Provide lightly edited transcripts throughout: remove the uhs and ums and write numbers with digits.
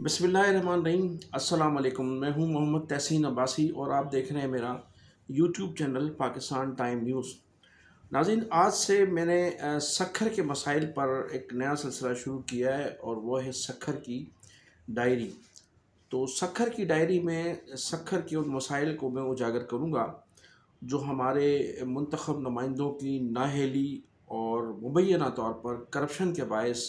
بسم اللہ الرحمن الرحیم۔ السلام علیکم، میں ہوں محمد تحسین عباسی اور آپ دیکھ رہے ہیں میرا YouTube channel Pakistan time news. ناظرین، آج سے میں نے سکھر کے مسائل پر ایک نیا سلسلہ شروع کیا ہے اور وہ ہے سکھر کی ڈائری۔ تو سکھر کی ڈائری میں سکھر کے ان مسائل کو میں اجاگر کروں گا جو ہمارے منتخب نمائندوں کی نااہلی اور مبینہ طور پر کرپشن کے باعث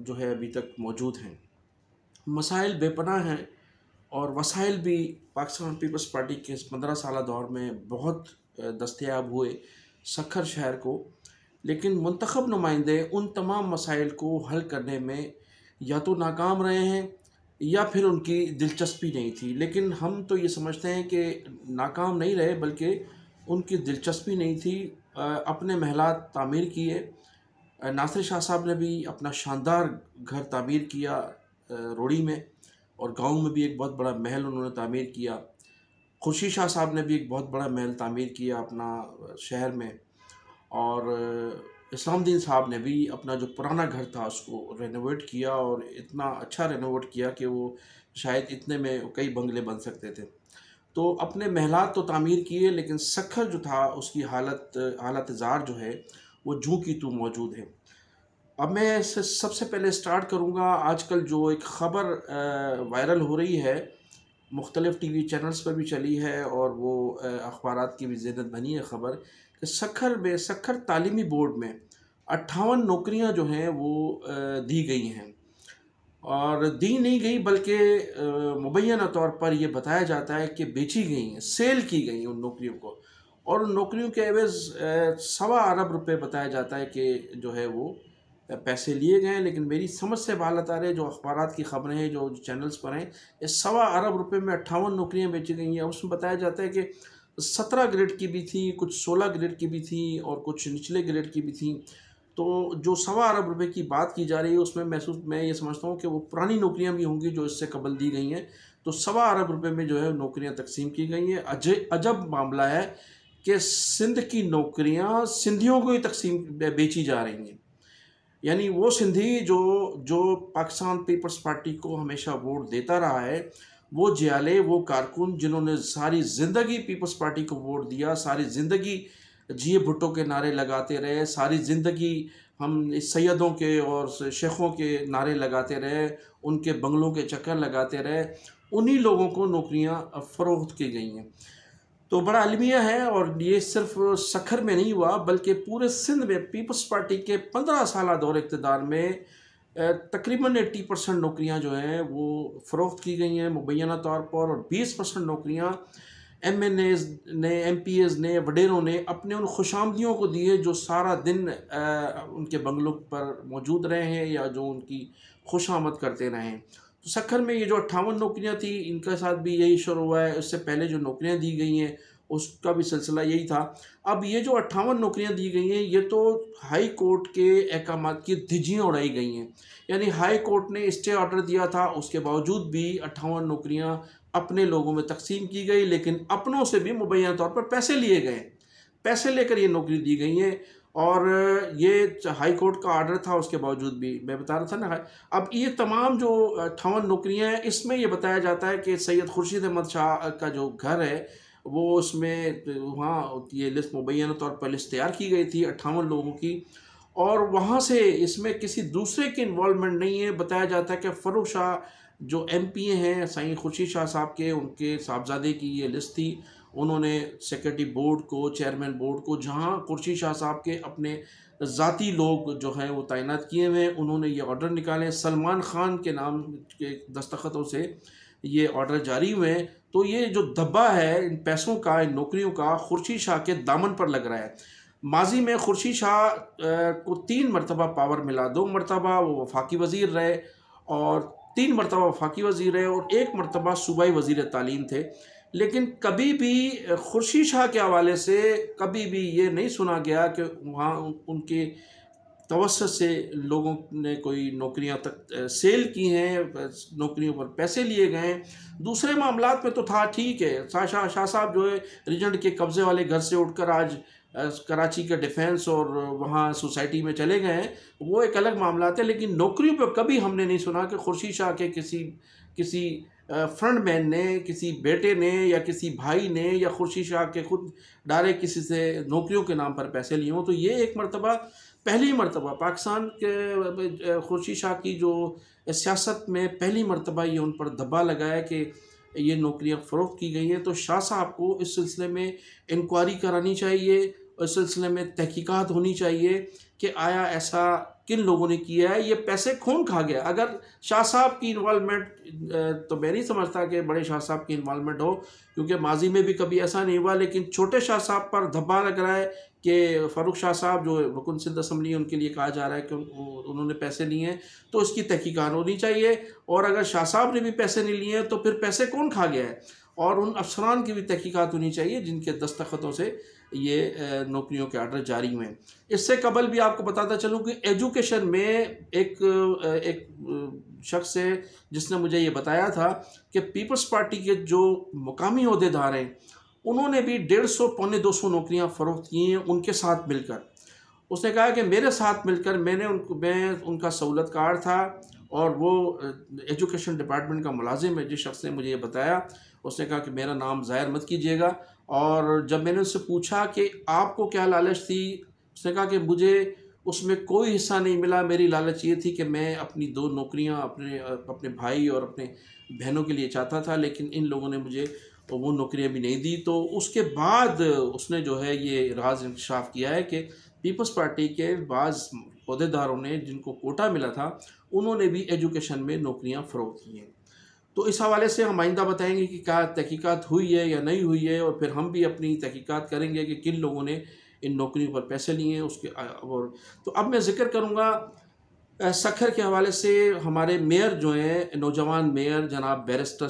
جو ہے ابھی تک موجود ہیں۔ مسائل بے پناہ ہیں اور وسائل بھی پاکستان پیپلز پارٹی کے اس 15 سالہ دور میں بہت دستیاب ہوئے سکھر شہر کو، لیکن منتخب نمائندے ان تمام مسائل کو حل کرنے میں یا تو ناکام رہے ہیں یا پھر ان کی دلچسپی نہیں تھی۔ لیکن ہم تو یہ سمجھتے ہیں کہ ناکام نہیں رہے بلکہ ان کی دلچسپی نہیں تھی۔ اپنے محلات تعمیر کیے۔ ناصر شاہ صاحب نے بھی اپنا شاندار گھر تعمیر کیا روڑی میں، اور گاؤں میں بھی ایک بہت بڑا محل انہوں نے تعمیر کیا۔ خورشید شاہ صاحب نے بھی ایک بہت بڑا محل تعمیر کیا اپنا شہر میں، اور اسلام الدین صاحب نے بھی اپنا جو پرانا گھر تھا اس کو رینوویٹ کیا، اور اتنا اچھا رینوویٹ کیا کہ وہ شاید اتنے میں کئی بنگلے بن سکتے تھے۔ تو اپنے محلات تو تعمیر کیے، لیکن سکھر جو تھا اس کی حالت زار جو ہے وہ جوں کی تو موجود ہے۔ اب میں سب سے پہلے سٹارٹ کروں گا، آج کل جو ایک خبر وائرل ہو رہی ہے، مختلف ٹی وی چینلز پر بھی چلی ہے اور وہ اخبارات کی بھی زینت بنی ہے خبر، کہ سکھر تعلیمی بورڈ میں 58 نوکریاں جو ہیں وہ دی گئی ہیں، اور دی نہیں گئی بلکہ مبینہ طور پر یہ بتایا جاتا ہے کہ بیچی گئی ہیں، سیل کی گئی ہیں ان نوکریوں کو، اور ان نوکریوں کے عوض 1.25 ارب روپے بتایا جاتا ہے کہ جو ہے وہ پیسے لیے گئے ہیں۔ لیکن میری سمجھ سے بالات آ رہے جو اخبارات کی خبریں ہیں جو چینلز پر ہیں، اس 1.25 ارب روپے میں 58 نوکریاں بیچی گئی ہیں۔ اس میں بتایا جاتا ہے کہ 17 گریڈ کی بھی تھیں، کچھ 16 گریڈ کی بھی تھیں اور کچھ نچلے گریڈ کی بھی تھیں۔ تو جو 1.25 ارب روپے کی بات کی جا رہی ہے اس میں میں یہ سمجھتا ہوں کہ وہ پرانی نوکریاں بھی ہوں گی جو اس سے قبل دی گئی ہیں۔ تو 1.25 ارب روپے میں جو ہے نوکریاں تقسیم کی گئی ہیں۔ عجب معاملہ ہے کہ سندھ کی نوکریاں سندھیوں کو ہی تقسیم بیچی جا رہی ہیں، یعنی وہ سندھی جو پاکستان پیپلز پارٹی کو ہمیشہ ووٹ دیتا رہا ہے، وہ جیالے، وہ کارکن جنہوں نے ساری زندگی پیپلز پارٹی کو ووٹ دیا، ساری زندگی جیے بھٹو کے نعرے لگاتے رہے، ساری زندگی ہم سیدوں کے اور شیخوں کے نعرے لگاتے رہے، ان کے بنگلوں کے چکر لگاتے رہے، انہی لوگوں کو نوکریاں فروخت کی گئی ہیں۔ تو بڑا المیہ ہے، اور یہ صرف سکھر میں نہیں ہوا بلکہ پورے سندھ میں پیپلز پارٹی کے 15 سالہ دور اقتدار میں تقریباً 80% نوکریاں جو ہیں وہ فروخت کی گئی ہیں مبینہ طور پر، اور 20% نوکریاں ایم این ایز نے، ایم پی ایز نے، وڈیروں نے اپنے ان خوش آمدیوں کو دیے جو سارا دن ان کے بنگلوں پر موجود رہے ہیں یا جو ان کی خوش آمد کرتے رہے ہیں۔ تو سکھر میں یہ جو 58 نوکریاں تھیں ان کے ساتھ بھی یہی شروع ہوا ہے۔ اس سے پہلے جو نوکریاں دی گئی ہیں اس کا بھی سلسلہ یہی تھا۔ اب یہ جو 58 نوکریاں دی گئی ہیں یہ تو ہائی کورٹ کے احکامات کی دھجیاں اڑائی گئی ہیں، یعنی ہائی کورٹ نے اسٹے آرڈر دیا تھا، اس کے باوجود بھی 58 نوکریاں اپنے لوگوں میں تقسیم کی گئی، لیکن اپنوں سے بھی مبینہ طور پر پیسے لیے گئے، پیسے لے کر یہ نوکری دی گئی ہیں، اور یہ ہائی کورٹ کا آرڈر تھا اس کے باوجود بھی میں بتا رہا تھا نا۔ اب یہ تمام جو 58 نوکریاں ہیں اس میں یہ بتایا جاتا ہے کہ سید خورشید احمد شاہ کا جو گھر ہے وہ اس میں وہاں یہ لسٹ مبینہ طور پر لسٹ تیار کی گئی تھی 58 لوگوں کی، اور وہاں سے اس میں کسی دوسرے کی انوالومنٹ نہیں ہے۔ بتایا جاتا ہے کہ فروخ شاہ جو ایم پی اے ہیں سائیں خورشید شاہ صاحب کے، ان کے صاحبزادے کی یہ لسٹ تھی، انہوں نے سیکرٹری بورڈ کو، چیئرمین بورڈ کو، جہاں خورشید شاہ صاحب کے اپنے ذاتی لوگ جو ہیں وہ تعینات کیے ہوئے ہیں، انہوں نے یہ آرڈر نکالے، سلمان خان کے نام کے دستخطوں سے یہ آرڈر جاری ہوئے ہیں۔ تو یہ جو دھبا ہے ان پیسوں کا، ان نوکریوں کا، خورشید شاہ کے دامن پر لگ رہا ہے۔ ماضی میں خورشید شاہ کو 3 مرتبہ پاور ملا، 2 مرتبہ وہ وفاقی وزیر رہے، اور 3 مرتبہ وفاقی وزیر رہے، اور 1 مرتبہ صوبائی وزیر تعلیم تھے، لیکن کبھی بھی خورشید شاہ کے حوالے سے کبھی بھی یہ نہیں سنا گیا کہ وہاں ان کے توسط سے لوگوں نے کوئی نوکریاں تک سیل کی ہیں، نوکریوں پر پیسے لیے گئے ہیں۔ دوسرے معاملات میں تو تھا ٹھیک ہے، شاہ صاحب جو ہے ریجنٹ کے قبضے والے گھر سے اٹھ کر آج کراچی کا ڈیفینس اور وہاں سوسائٹی میں چلے گئے ہیں، وہ ایک الگ معاملات ہے، لیکن نوکریوں پہ کبھی ہم نے نہیں سنا کہ خورشید شاہ کے کسی فرنٹ مین نے، کسی بیٹے نے یا کسی بھائی نے یا خورشید شاہ کے خود ڈائریکٹ کسی سے نوکریوں کے نام پر پیسے لیے ہوں. تو یہ ایک مرتبہ، پہلی مرتبہ پاکستان کے خورشید شاہ کی جو سیاست میں پہلی مرتبہ یہ ان پر دبا لگا ہے کہ یہ نوکریاں فروخت کی گئی ہیں. تو شاہ صاحب کو اس سلسلے میں انکوائری کرانی چاہیے، اس سلسلے میں تحقیقات ہونی چاہیے کہ آیا ایسا کن لوگوں نے کیا ہے، یہ پیسے کون کھا گیا. اگر شاہ صاحب کی انوالومنٹ، تو میں نہیں سمجھتا کہ بڑے شاہ صاحب کی انوالومنٹ ہو، کیونکہ ماضی میں بھی کبھی ایسا نہیں ہوا، لیکن چھوٹے شاہ صاحب پر دھبا لگ رہا ہے کہ فاروق شاہ صاحب جو رکن سندھ اسمبلی، ان کے لیے کہا جا رہا ہے کہ انہوں نے پیسے لیے ہیں، تو اس کی تحقیقات ہونی چاہیے. اور اگر شاہ صاحب نے بھی پیسے نہیں لیے ہیں تو پھر پیسے کون کھا گیا ہے، اور ان افسران کی بھی تحقیقت ہونی چاہیے جن کے دستخطوں سے یہ نوکریوں کے آرڈر جاری ہوئے ہیں. اس سے قبل بھی آپ کو بتاتا چلوں کہ ایجوکیشن میں ایک شخص ہے جس نے مجھے یہ بتایا تھا کہ پیپلز پارٹی کے جو مقامی عہدیدار ہیں انہوں نے بھی 150 پونے 200 نوکریاں فروخت کی ہیں ان کے ساتھ مل کر. اس نے کہا کہ میرے ساتھ مل کر میں ان کا سہولت کار تھا، اور وہ ایجوکیشن ڈپارٹمنٹ کا ملازم ہے. جس شخص نے مجھے یہ بتایا اس نے کہا کہ میرا نام ظاہر مت کیجیے گا. اور جب میں نے اس سے پوچھا کہ آپ کو کیا لالچ تھی، اس نے کہا کہ مجھے اس میں کوئی حصہ نہیں ملا، میری لالچ یہ تھی کہ میں اپنی 2 نوکریاں اپنے بھائی اور اپنے بہنوں کے لیے چاہتا تھا، لیکن ان لوگوں نے مجھے وہ نوکریاں بھی نہیں دی. تو اس کے بعد اس نے جو ہے یہ راز انکشاف کیا ہے کہ پیپلز پارٹی کے بعض عہدیداروں نے جن کو کوٹا ملا تھا انہوں نے بھی ایجوکیشن میں نوکریاں فروخت کی ہیں. تو اس حوالے سے ہم آئندہ بتائیں گے کہ کیا تحقیقات ہوئی ہے یا نہیں ہوئی ہے، اور پھر ہم بھی اپنی تحقیقات کریں گے کہ کن لوگوں نے ان نوکریوں پر پیسے لیے ہیں اس کے. اور تو اب میں ذکر کروں گا سکھر کے حوالے سے. ہمارے میئر جو ہیں، نوجوان میئر جناب بیرسٹر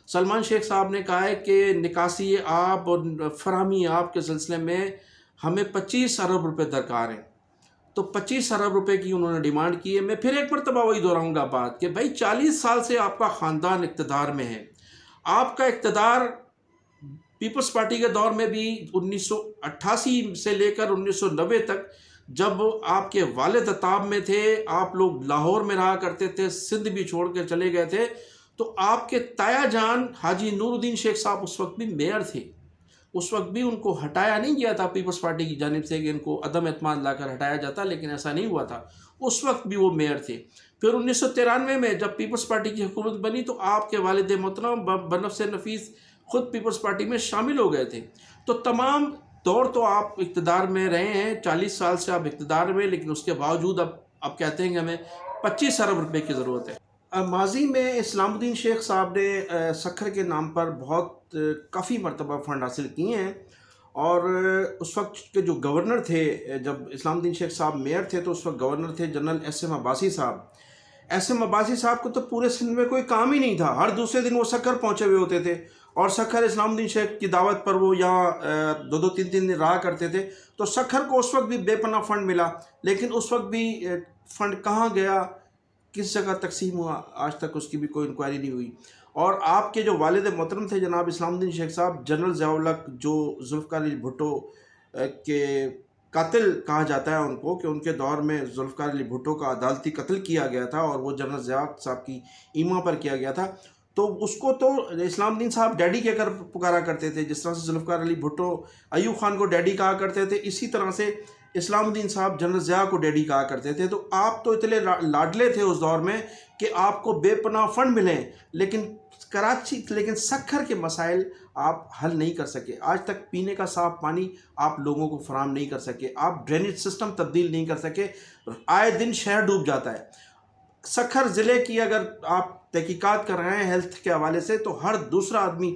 سلمان شیخ صاحب نے کہا ہے کہ نکاسی آب اور فراہمی آب کے سلسلے میں ہمیں 25 ارب روپے درکار ہیں. تو 25 ارب روپے کی انہوں نے ڈیمانڈ کی ہے. میں پھر ایک مرتبہ وہی دہراؤں گا بات کہ بھائی 40 سال سے آپ کا خاندان اقتدار میں ہے. آپ کا اقتدار پیپلز پارٹی کے دور میں بھی 1988 سے لے کر 1990 تک، جب آپ کے والد عطاب میں تھے، آپ لوگ لاہور میں رہا کرتے تھے، سندھ بھی چھوڑ کے چلے گئے تھے، تو آپ کے تایا جان حاجی نور الدین شیخ صاحب اس وقت بھی میئر تھے. اس وقت بھی ان کو ہٹایا نہیں گیا تھا پیپلز پارٹی کی جانب سے کہ ان کو عدم اعتماد لا کر ہٹایا جاتا، لیکن ایسا نہیں ہوا تھا. اس وقت بھی وہ میئر تھے. پھر 1993 میں جب پیپلز پارٹی کی حکومت بنی تو آپ کے والد محترم بنفس نفیس خود پیپلز پارٹی میں شامل ہو گئے تھے. تو تمام دور تو آپ اقتدار میں رہے ہیں، 40 سال سے آپ اقتدار میں، لیکن اس کے باوجود اب کہتے ہیں کہ ہمیں 25 ارب روپے کی ضرورت ہے. ماضی میں اسلام الدین شیخ صاحب نے سکھر کے نام پر بہت کافی مرتبہ فنڈ حاصل کیے ہیں. اور اس وقت کے جو گورنر تھے، جب اسلام الدین شیخ صاحب میئر تھے تو اس وقت گورنر تھے جنرل ایس ایم عباسی صاحب. ایس ایم عباسی صاحب کو تو پورے سندھ میں کوئی کام ہی نہیں تھا. ہر دوسرے دن وہ سکھر پہنچے ہوئے ہوتے تھے، اور سکھر اسلام الدین شیخ کی دعوت پر وہ یہاں 2-3 دن رہا کرتے تھے. تو سکھر کو اس وقت بھی بے پناہ فنڈ ملا، لیکن اس وقت بھی فنڈ کہاں گیا، کس جگہ تقسیم ہوا، آج تک اس کی بھی کوئی انکوائری نہیں ہوئی. اور آپ کے جو والد محترم تھے جناب اسلام الدین شیخ صاحب، جنرل ضیاء الحق، جو ذوالفقار علی بھٹو کے قاتل کہا جاتا ہے ان کو، کہ ان کے دور میں ذوالفقار علی بھٹو کا عدالتی قتل کیا گیا تھا اور وہ جنرل ضیاء صاحب کی ایما پر کیا گیا تھا. تو اس کو تو اسلام الدین صاحب ڈیڈی کہہ کر پکارا کرتے تھے. جس طرح سے ذوالفقار علی بھٹو ایوب خان کو ڈیڈی کہا کرتے تھے، اسی طرح سے اسلام الدین صاحب جنرل ضیاء کو ڈیڈی کہا کرتے تھے. تو آپ تو اتنے لاڈلے تھے اس دور میں کہ آپ کو بے پناہ فنڈ ملیں، لیکن سکھر کے مسائل آپ حل نہیں کر سکے. آج تک پینے کا صاف پانی آپ لوگوں کو فراہم نہیں کر سکے. آپ ڈرینیج سسٹم تبدیل نہیں کر سکے. آئے دن شہر ڈوب جاتا ہے. سکھر ضلع کی اگر آپ تحقیقات کر رہے ہیں ہیلتھ کے حوالے سے، تو ہر دوسرا آدمی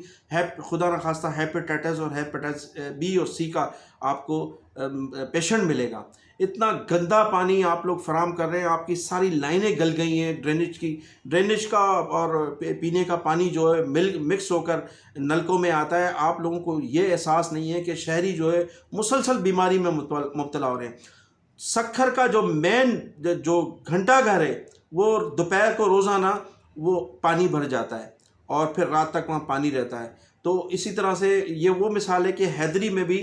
خدا نخواستہ ہیپیٹائٹس اور ہیپیٹائٹس بی اور سی کا آپ کو پیشنٹ ملے گا. اتنا گندا پانی آپ لوگ فراہم کر رہے ہیں. آپ کی ساری لائنیں گل گئی ہیں ڈرینیج کا، اور پینے کا پانی جو ہے مکس ہو کر نلکوں میں آتا ہے. آپ لوگوں کو یہ احساس نہیں ہے کہ شہری جو ہے مسلسل بیماری میں مبتلا ہو رہے ہیں. سکھر کا جو مین جو گھنٹہ گھر ہے، وہ دوپہر کو روزانہ وہ پانی بھر جاتا ہے اور پھر رات تک وہاں پانی رہتا ہے. تو اسی طرح سے یہ وہ مثال ہے کہ حیدری میں بھی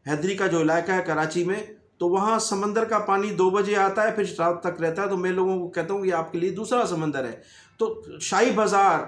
حیدری کا جو علاقہ ہے کراچی میں، تو وہاں سمندر کا پانی 2 بجے آتا ہے، پھر رات تک رہتا ہے، تو میں لوگوں کو کہتا ہوں کہ آپ کے لیے دوسرا سمندر ہے۔ تو شاہی بازار،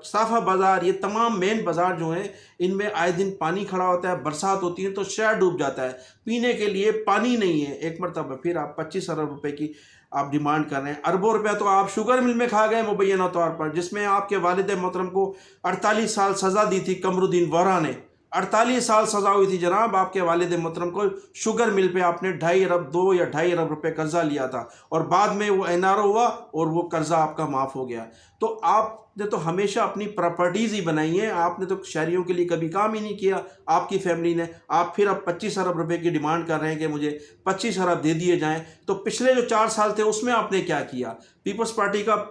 صافہ بازار، یہ تمام مین بازار جو ہیں ان میں آئے دن پانی کھڑا ہوتا ہے، برسات ہوتی ہے تو شہر ڈوب جاتا ہے، پینے کے لیے پانی نہیں ہے۔ ایک مرتبہ پھر آپ 25 ارب روپے کی آپ ڈیمانڈ کر رہے ہیں، اربوں روپے تو آپ شوگر مل میں کھا گئے مبینہ طور پر، جس میں آپ کے والد محترم کو 48 سال سزا دی تھی قمر الدین وورا نے۔ 48 سال سزا ہوئی تھی جناب آپ کے والد محترم کو، شوگر مل پہ آپ نے 2.5 ارب 2 یا 2.5 ارب روپے قرضہ لیا تھا، اور بعد میں وہ این آر او ہوا اور وہ قرضہ آپ کا معاف ہو گیا۔ تو آپ نے تو ہمیشہ اپنی پراپرٹیز ہی بنائی ہیں، آپ نے تو شہریوں کے لیے کبھی کام ہی نہیں کیا آپ کی فیملی نے۔ آپ پھر اب 25 ارب روپے کی ڈیمانڈ کر رہے ہیں کہ مجھے 25 ارب دے دیے جائیں۔ تو پچھلے جو 4 سال تھے اس میں آپ نے کیا کیا؟ پیپلز پارٹی کا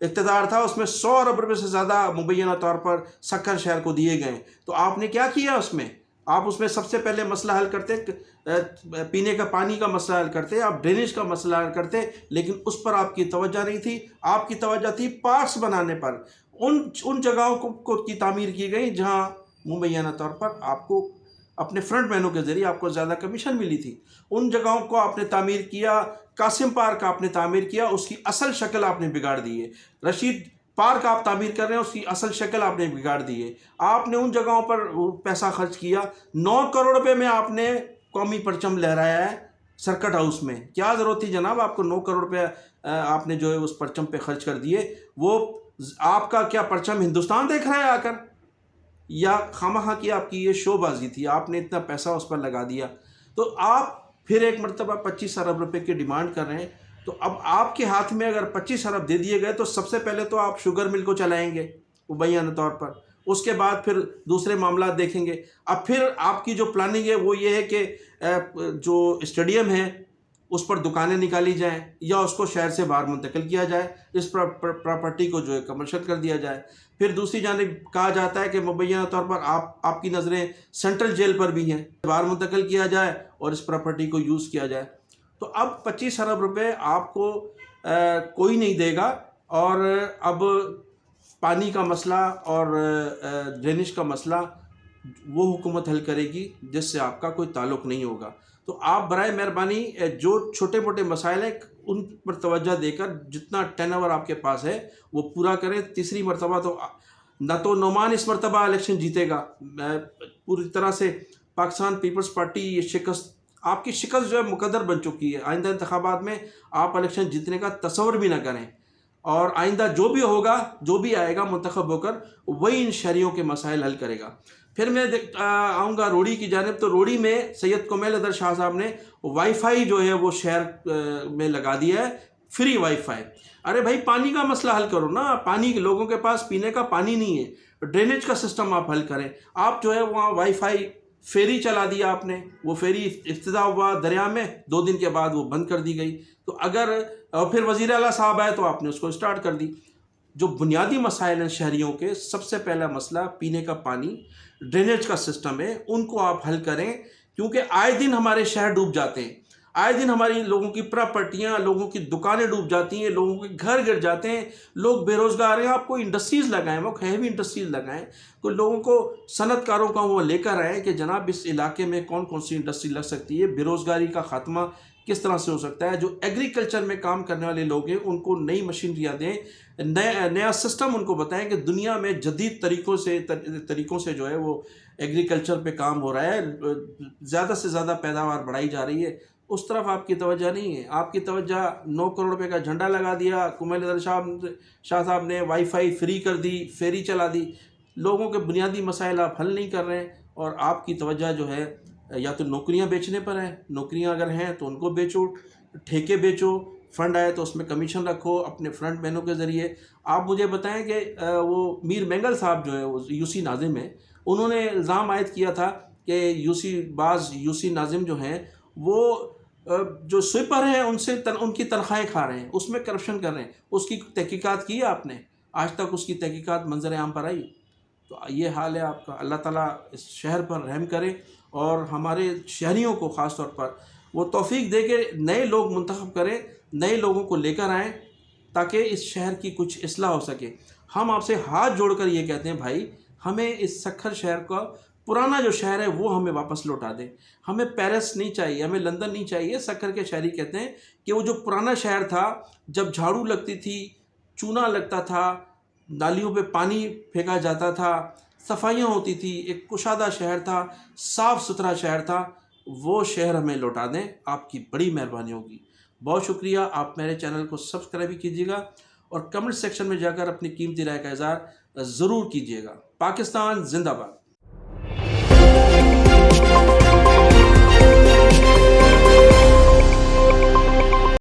اقتدار تھا، اس میں 100 ارب روپے سے زیادہ مبینہ طور پر سکھر شہر کو دیے گئے، تو آپ نے کیا کیا اس میں؟ آپ اس میں سب سے پہلے مسئلہ حل کرتے، پینے کا پانی کا مسئلہ حل کرتے، آپ ڈرینیج کا مسئلہ حل کرتے، لیکن اس پر آپ کی توجہ نہیں تھی۔ آپ کی توجہ تھی پارکس بنانے پر، ان جگہوں کو کی تعمیر کی گئی جہاں مبینہ طور پر آپ کو اپنے فرنٹ مینوں کے ذریعے آپ کو زیادہ کمیشن ملی تھی، ان جگہوں کو آپ نے تعمیر کیا۔ قاسم پارک آپ نے تعمیر کیا، اس کی اصل شکل آپ نے بگاڑ دی ہے۔ رشید پارک آپ تعمیر کر رہے ہیں، اس کی اصل شکل آپ نے بگاڑ دی ہے۔ آپ نے ان جگہوں پر پیسہ خرچ کیا، 9 کروڑ روپے میں آپ نے قومی پرچم لہرایا ہے سرکٹ ہاؤس میں۔ کیا ضرورت تھی جناب آپ کو 9 کروڑ روپے آپ نے جو ہے اس پرچم پہ خرچ کر دیے؟ وہ آپ کا کیا پرچم ہندوستان دیکھ رہا ہے آ کر، یا خواہ کی آپ کی یہ شو بازی تھی؟ آپ نے اتنا پیسہ اس پر لگا دیا، تو آپ پھر ایک مرتبہ 25 ارب روپے کی ڈیمانڈ کر رہے ہیں۔ تو اب آپ کے ہاتھ میں اگر 25 ارب دے دیے گئے تو سب سے پہلے تو آپ شوگر مل کو چلائیں گے مبینہ طور پر، اس کے بعد پھر دوسرے معاملات دیکھیں گے۔ اب پھر آپ کی جو پلاننگ ہے وہ یہ ہے کہ جو اسٹیڈیم ہے اس پر دکانیں نکالی جائیں یا اس کو شہر سے باہر منتقل کیا جائے، اس پراپرٹی کو جو ہے کمرشل کر دیا جائے۔ پھر دوسری جانب کہا جاتا ہے کہ مبینہ طور پر آپ کی نظریں سینٹرل جیل پر بھی ہیں، باہر منتقل کیا جائے اور اس پراپرٹی کو یوز کیا جائے۔ تو اب 25 ارب روپے آپ کو کوئی نہیں دے گا، اور اب پانی کا مسئلہ اور ڈرینیج کا مسئلہ وہ حکومت حل کرے گی جس سے آپ کا کوئی تعلق نہیں ہوگا۔ تو آپ برائے مہربانی جو چھوٹے موٹے مسائل ہیں ان پر توجہ دے کر جتنا ٹرن اوور آپ کے پاس ہے وہ پورا کریں۔ تیسری مرتبہ تو نعمان اس مرتبہ الیکشن جیتے گا، پوری طرح سے پاکستان پیپلز پارٹی یہ شکست، آپ کی شکست جو ہے مقدر بن چکی ہے۔ آئندہ انتخابات میں آپ الیکشن جیتنے کا تصور بھی نہ کریں، اور آئندہ جو بھی ہوگا، جو بھی آئے گا منتخب ہو کر، وہی ان شہریوں کے مسائل حل کرے گا۔ پھر میں آؤں گا روڑی کی جانب، تو روڑی میں سید کمیل ادر شاہ صاحب نے وائی فائی جو ہے وہ شہر میں لگا دیا ہے، فری وائی فائی۔ ارے بھائی پانی کا مسئلہ حل کرو نا، پانی لوگوں کے پاس پینے کا پانی نہیں ہے، ڈرینیج کا سسٹم آپ حل کریں۔ آپ جو ہے وہاں وائی فائی فیری چلا دیا آپ نے، وہ فیری افتتاح ہوا دریا میں، 2 دن کے بعد وہ بند کر دی گئی۔ تو اور پھر وزیر اعلیٰ صاحب آئے تو آپ نے اس کو اسٹارٹ کر دی۔ جو بنیادی مسائل ہیں شہریوں کے، سب سے پہلا مسئلہ پینے کا پانی، ڈرینیج کا سسٹم ہے، ان کو آپ حل کریں، کیونکہ آئے دن ہمارے شہر ڈوب جاتے ہیں، آئے دن ہماری لوگوں کی پراپرٹیاں، لوگوں کی دکانیں ڈوب جاتی ہیں، لوگوں کے گھر گر جاتے ہیں، لوگ بے روزگار ہیں۔ آپ کو انڈسٹریز لگائیں، وہ ہیوی انڈسٹریز لگائیں، کوئی لوگوں کو صنعت کاروں کا وہ لے کر آئیں کہ جناب اس علاقے میں کون کون سی انڈسٹری لگ سکتی ہے، بے روزگاری کا خاتمہ کس طرح سے ہو سکتا ہے۔ جو ایگریکلچر میں کام کرنے والے لوگ ہیں ان کو نئی مشینریاں دیں، نیا سسٹم ان کو بتائیں کہ دنیا میں جدید طریقوں سے جو ہے وہ ایگریکلچر پہ کام ہو رہا ہے، زیادہ سے زیادہ پیداوار بڑھائی جا رہی ہے۔ اس طرف آپ کی توجہ نہیں ہے، آپ کی توجہ 9 کروڑ روپے کا جھنڈا لگا دیا، کمیل ادر شاہ صاحب نے وائی فائی فری کر دی، فیری چلا دی، لوگوں کے بنیادی مسائل آپ حل نہیں کر رہے ہیں، اور آپ کی توجہ جو ہے یا تو نوکریاں بیچنے پر ہے، نوکریاں اگر ہیں تو ان کو بیچو، ٹھیکے بیچو، فنڈ آئے تو اس میں کمیشن رکھو اپنے فرنٹ مینوں کے ذریعے۔ آپ مجھے بتائیں کہ وہ میر مینگل صاحب جو ہے وہ یو سی ناظم ہیں، انہوں نے الزام عائد کیا تھا کہ بعض یو سی ناظم جو ہیں وہ جو سویپر ہیں ان کی تنخواہیں کھا رہے ہیں، اس میں کرپشن کر رہے ہیں۔ اس کی تحقیقات کی ہے آپ نے؟ آج تک اس کی تحقیقات منظر عام پر آئی؟ تو یہ حال ہے آپ کا۔ اللہ تعالیٰ اس شہر پر رحم کرے، اور ہمارے شہریوں کو خاص طور پر وہ توفیق دے کہ نئے لوگ منتخب کریں، نئے لوگوں کو لے کر آئیں، تاکہ اس شہر کی کچھ اصلاح ہو سکے۔ ہم آپ سے ہاتھ جوڑ کر یہ کہتے ہیں بھائی، ہمیں اس سکھر شہر کا پرانا جو شہر ہے وہ ہمیں واپس لوٹا دیں. ہمیں پیرس نہیں چاہیے، ہمیں لندن نہیں چاہیے. سکھر کے شہری کہتے ہیں کہ وہ جو پرانا شہر تھا، جب جھاڑو لگتی تھی، چونا لگتا تھا، نالیوں پہ پانی پھینکا جاتا تھا، صفائیاں ہوتی تھی، ایک کشادہ شہر تھا، صاف ستھرا شہر تھا، وہ شہر ہمیں لوٹا دیں. آپ کی بڑی مہربانی ہوگی. بہت شکریہ. آپ میرے چینل کو سبسکرائب بھی کیجیے گا اور کمنٹ سیکشن میں جا کر اپنی قیمتی رائے کا اظہار ضرور کیجیے گا. پاکستان زندہ باد.